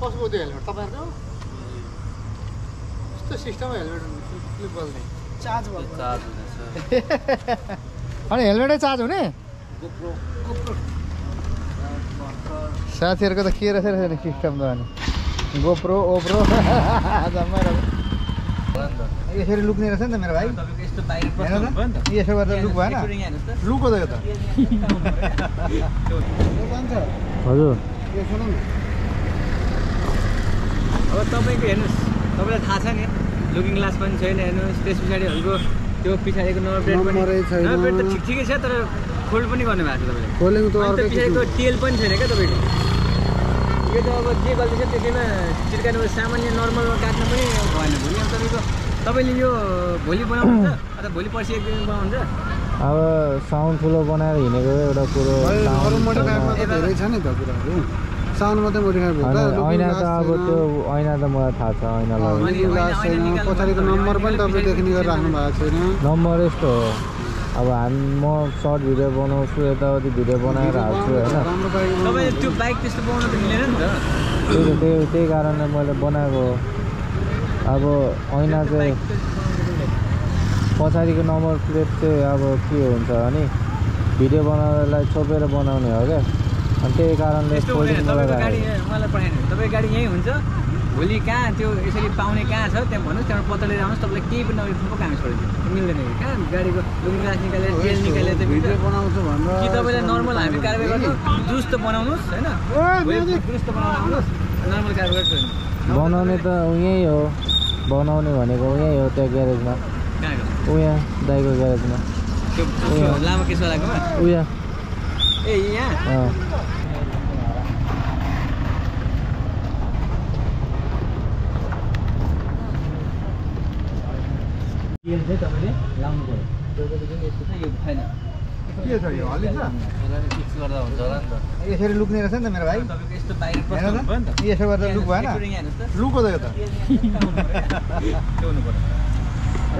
कसको त्यो हेलमेट तपाईँहरूको यस्तो सिस्टम हेलमेट क्लिप बल्ने चार्ज भएको चार्ज हुनेछ अनि हेलमेटै चार्ज हुने साथीहरूको त के रहेछ नि सिस्टम त अनि गोप्रो ओप्रो जम्मै यसरी लुक्ने रहेछ नि त मेरो भाइ यसो गर्दा लुक भएन लुक हो त यो त हजुर अब तपाईँको हेर्नुहोस् तपाईँलाई थाहा छ नि लुकिङ ग्लास पनि छैन हेर्नुहोस् त्यस पछाडिहरूको त्यो पछाडिको नम्बर प्लेट पनि नम्बर प्लेट त ठिकै छ तर फोल्ड पनि गर्ने भएको छ तपाईँले खोलेको त पछाडिको टेल पनि छैन क्या तपाईँको यो त अब जे गल्ती छ त्यसैमा चिर्कानु सामान्य नर्मलमा काट्नु पनि भएन भोलि अब तपाईँले यो भोलि बनाउनुहुन्छ अथवा भोलि पर्सि एक दिन बनाउनुहुन्छ अब साउन्ड ठुलो बनाएर हिँडेको एउटा कुरो धेरै छ नि त कुराहरू साउन्ड मात्रै मोडिफाई भयो ऐना त अब त्यो ऐना त मलाई थाहा छ ऐना छैन पछाडिको नम्बर पनि तपाईँले देख्ने गरेर राख्नु भएको छैन नम्बर यस्तो हो अब म सर्ट भिडियो बनाउँछु यताउति भिडियो बनाएर हाल्छु होइन तपाईँले त्यो बाइक त्यस्तो बनाउनु त मिलेन नि त त्यही कारणले मैले बनाएको अब ऐना चाहिँ पछाडिको नम्बर प्लेट चाहिँ अब के हुन्छ भने भिडियो बनाउनलाई छोपेर बनाउने हो क्या अनि त्यही कारणले तपाईँको गाडी मलाई पठाएन तपाईँको गाडी यहीँ हुन्छ भोलि कहाँ त्यो यसरी पाउने कहाँ छ त्यहाँ भन्नुहोस् त्यहाँबाट पत्ता लिएर आउनुहोस् तपाईँलाई केही पनि नभए हामी छोडिदिन्छ मिल्दैन कि कहाँ गाडीको लुकिङ ग्लास निकालेर तेल निकालेर चाहिँ भिडियो बनाउँछु भनेर कि तपाईँलाई नर्मल हामी कारवाही गर्नु जुस त बनाउनुहोस् होइन जुस त बनाउनु आउनुहोस् नर्मल कारवाही गर्छु बनाउने त यहीँ हो बनाउने भनेको यहीँ हो त्यो ग्यारेजमा उहाँ दाइको ग्यारेजमा त्यो लामो केसवालाकोमा उहाँ ए यहाँ तेल चाहिँ तपाईँले लाउनु पऱ्यो यस्तो छ यो छैन के छ यो हल्लिन्छ यसलाई फिक्स गर्दा हुन्छ होला नि त यसरी लुक्ने रहेछ नि त मेरो भाइ तपाईँको यस्तो बाइक हेर त यसो गर्दा लुक भएन लुक हो त यो त हुनु पर्यो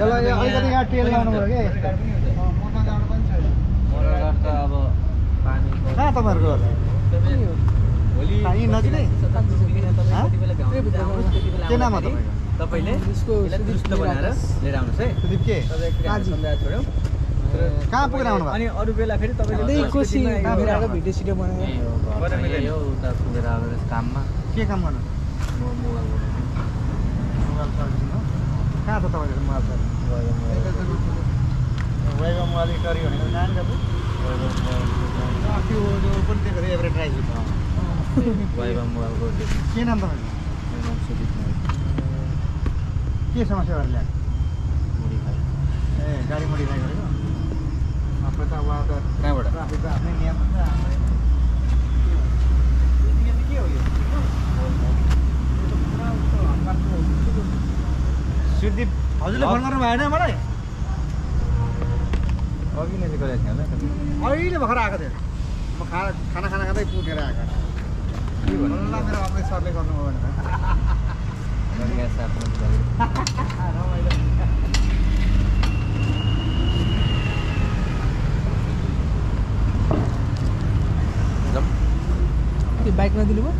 यसलाई अलिकति यहाँ तेल लाउनु पऱ्यो क्या मोटर त अब पानी कहाँ तपाईँहरूको भोलि यहीँ नजिकै के नाम हो तपाईँको तपाईँले दुरुस्त बनाएर लिएर आउनुहोस् है सुदीप के छोड्यौँ कहाँ पुगेर आउनु अनि अरू बेला फेरि तपाईँले भिडियो सिडियो बनायो उता पुगेर आएर काममा के काम गर्नु मोबाइल सर्भिसिङ हो कहाँ छ तपाईँको मोबाइल सर्भिसिङ वेगम वालिटरी भनेको नानीको त्यो पनि दिएको एभरेटाइज के नाम तपाईँको के समस्या गरेर ल्याएको ए गाडी मोडिफाई गरेको après त अब कहाँबाट ट्राफिकको आफ्नै नियम हुन्छ के हो यो सुदीप हजुरले फोन गर्नु भएन मलाई अघि नै गरेको थिएँ होला अहिले भर्खर आएको थियो म खाना खाँदै पुगेर आएको के भन्नु ल मेरो अमृत सरले गर्नुभयो भनेर त्यो बाइकमा दिनु भयो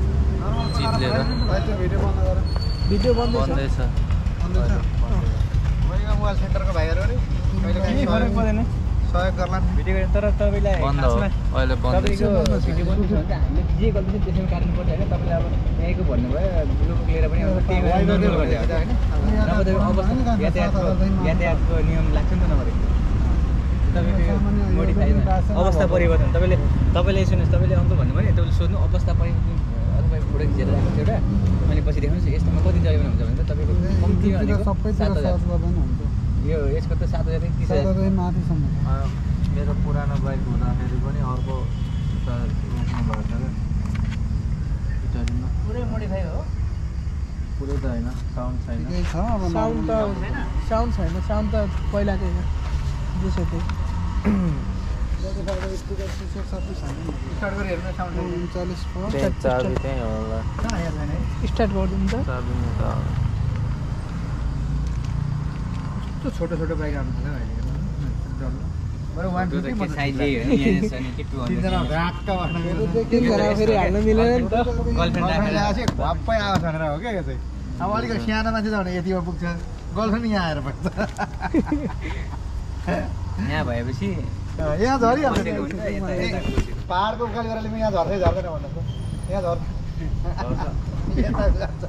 भिडियो बन्दैछ मोबाइल सेन्टरको भाइहरू अरे केही फरक परेन सहयोग गर्ला भिडियो तर तपाईँलाई बन्द हो अहिले बन्द छ भिडियो बन्द छ भने हामीले जे गल्ती छ त्यसैमा काट्नु पर्छ होइन तपाईँले अब यहीँको भन्नुभयो ब्लुक लिएर पनि अब त्यही यातायातको नियम लाग्छ नि त नभए तपाईँको मोडिफाई अवस्था परिवर्तन तपाईँले सुन्नुहोस् तपाईँले अङ्कल भन्नुभयो नि तपाईँले सोध्नु अवस्था परिवर्तन अथवा फोटो खिचेर राख्नु एउटा अनि पछि देख्नुहोस् यस्तोमा कति जरिमाना हुन्छ भने त तपाईँको कम्ती भनेको 7,000 यो यसको त 7,000 देखि 30,000 माथिसम्म मेरो पुरानो बाइक हुँदाखेरि पनि अर्को रोक्नु भएको छ क्या पुरै मोडिफाई हो पुरै त होइन साउन्ड छैन साउन्ड छैन साउन्ड त पहिलाकै हो जसो त्यही स्टार्ट गरी हेर्नु साउन्ड 39 चाबी त्यही होला स्टार्ट गरिदिनु त चाबी त कस्तो छोटो छोटो बाइक आउनु थाल्यो अहिले बरु त्यो 150 त के साइज यही हो नि यहाँ छ नि के 200 तीनजना राक्का बस्न गएको छ। तीनजना फेरि हाल्न मिलेन नि त। गर्लफ्रेन्ड राखेर आएपछि भप्पै आवाज भनेर हो क्या यो चाहिँ। अब अलिकति सानो मान्छे छ भने यतिमा पुग्छ, गर्लफ्रेन्ड यहाँ आएर पुग्छ। यहाँ भएपछि यहाँ झरिहाल्छ बसेको हुन्छ, यता यता बसेको। पाहाडको उकाली गरेर यहाँ झर्दै झर्दैन भन्नु त, यहाँ झर्छ। यता जान्छ।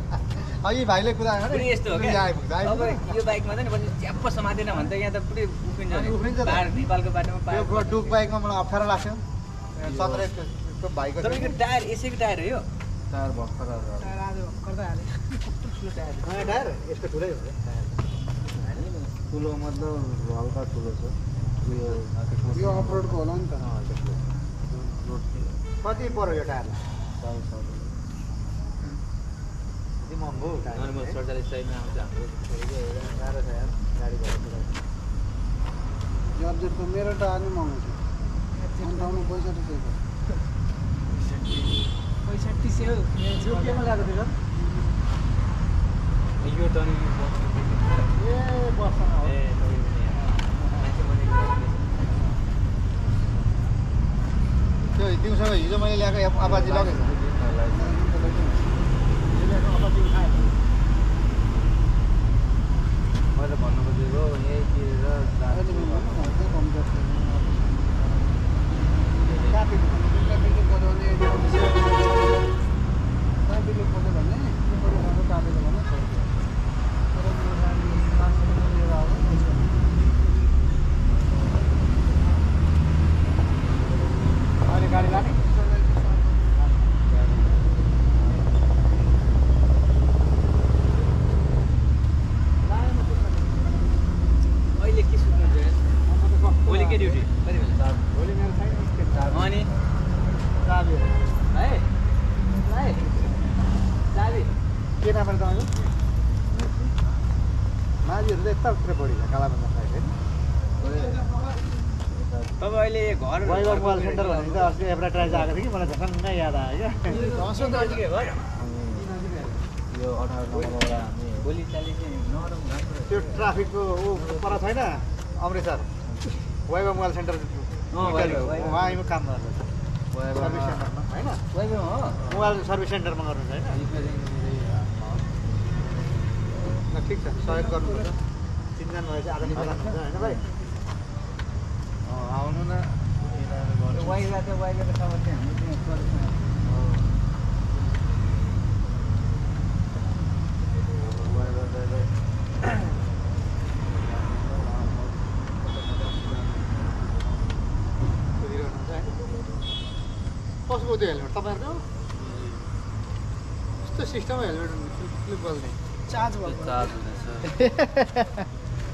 अब यी भाइले कुदायो भने पुरै यस्तो हो यहाँ क्या आइपुग्छ, अब आइपुग्छ। यो बाइकमा चाहिँ भने च्याप्प समातेन भने त यहाँ त पुरै उफ्रिन्छ नि। उफ्रिन्छ त। पाहाड नेपालको बाटोमा यो पाहाड डुक बाइकमा मलाई अप्ठ्यारो लाग्छ। 17 भाइको तर यो टायर यसैको टायर हो यो टायर भर्खर ठुलो टायर नयाँ टायर यस्तो ठुलै हो ठुलो मतलब हल्का ठुलो छ। यो अफरोडको होला नि त। कति पर्यो यो टायरलाई? कति महँगो टायर? नर्मल 47 सयमा आउँछ हाम्रो गाह्रो छ यार गाडी घोडा कुदाउनु। एफजेडको मेरो टायर नै महँगो छ। 58 पैसा यो केमा गएको थियो यो टर्निङ ए बसमा हो। त्यो दिउँसो हिजो मैले ल्याएको अपाची लगेछ। मैले भन्नु खोजेको यही किनेर अहिले गाडी लाने अहिले के सुन्नुहुन्छ भोलि के ड्युटी कति बेला भोलि मेरो छैन अनि चाबी है चाबी के नाम तपाईँको? माझीहरू चाहिँ यता बढी छ कालाबन्दा साइड होइन। तपाईँ अहिले घर वैभव मोबाइल सेन्टर भनेको त अस्ति एउटा ट्राइज आएको थियो कि मलाई झसङ्ग याद आयो क्या। नजिकै घर यो 18 नम्बरबाट हामी भोलि चाली चाहिँ नरम राम्रो त्यो ट्राफिकको ऊ पर छैन अमृतसर वैभव मोबाइल सेन्टर वैभव। उहाँमा काम गर्नुहुन्छ सर्भिस सेन्टरमा होइन, वैभव हो मोबाइल सर्भिस सेन्टरमा गर्नुहुन्छ होइन। ल ठिक छ, सहयोग गर्नुहुन्छ। चिनजान भएपछि आदान प्रदान हुन्छ होइन भाइ? आउनु न वाइगाको खबर चाहिँ हाम्रो त्यहाँ कलेजमा कसको त्यो हेलमेट तपाईँहरूको? यस्तो सिस्टममा हेलमेट फ्लिप बल्ने चार्ज भयो।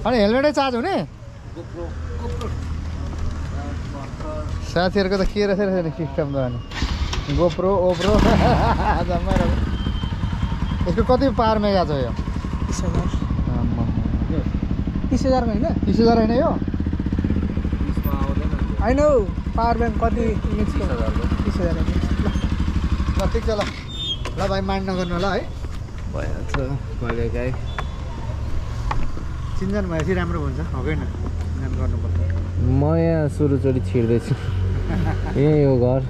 अनि हेलमेटै चार्ज हुने? साथीहरूको त के रहेछ नि सिस्टम त अनि गोप्रो ओप्रो जम्मै रहेछ। यसको कति पावर मेगा छ यो? 30,000 होइन 30,000 होइन यो? होइन हौ पावर ब्याङ्क कति इमेजको 30,000 ल ठिक छ ल भाइ माइन्ड नगर्नु होला है। भइहाल्छ कहिलेकाहीँ चिन्जान भएपछि राम्रो हुन्छ होइन? चिन्जान गर्नुपर्छ। म यहाँ सुरुचोटि छिर्दैछु यही हो घर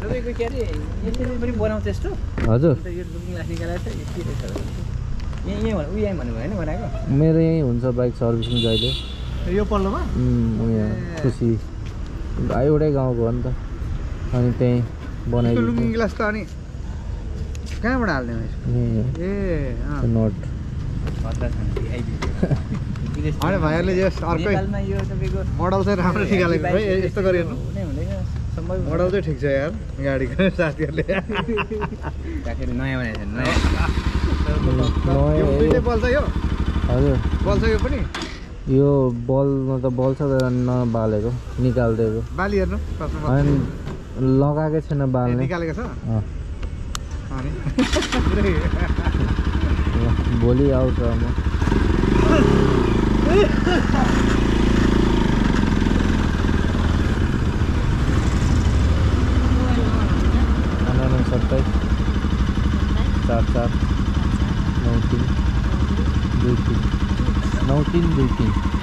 तपाईँको के अरे यसरी पनि बनाउँछ यस्तो हजुर अन्त यो लुकिङ ग्लास निकालेर चाहिँ के रहेछ यहीँ भन्नुभयो होइन बनाएको मेरो यहीँ हुन्छ बाइक सर्भिसिङ जहिले यो पल्लोमा यहाँ खुसी एउटै गाउँको हो नि त अनि त्यहीँ बनाइदिन्छ लुकिङ ग्लास त अनि कहाँबाट हाल्ने ए नट होइन भाइहरूले यस अर्कै नेपालमा यो तपाईँको मोडल चाहिँ राम्रो निकालेको है यस्तो गरिहेर्नु हुँदै हुँदैन सम्भव मोडल चाहिँ ठिक छ यार गाडीको साथीहरूले राखेर नयाँ बनाएको छ नयाँ यो दुइटै बल्छ यो हजुर बल्छ यो पनि यो बलमा त बल्छ तर नबालेको निकालिदिएको बाली हेर्नु अनि लगाएकै छैन बाल्ने निकालेको छ अनि भोलि आउँछ म अन्ठानब्बे 27 44 93 23 93 23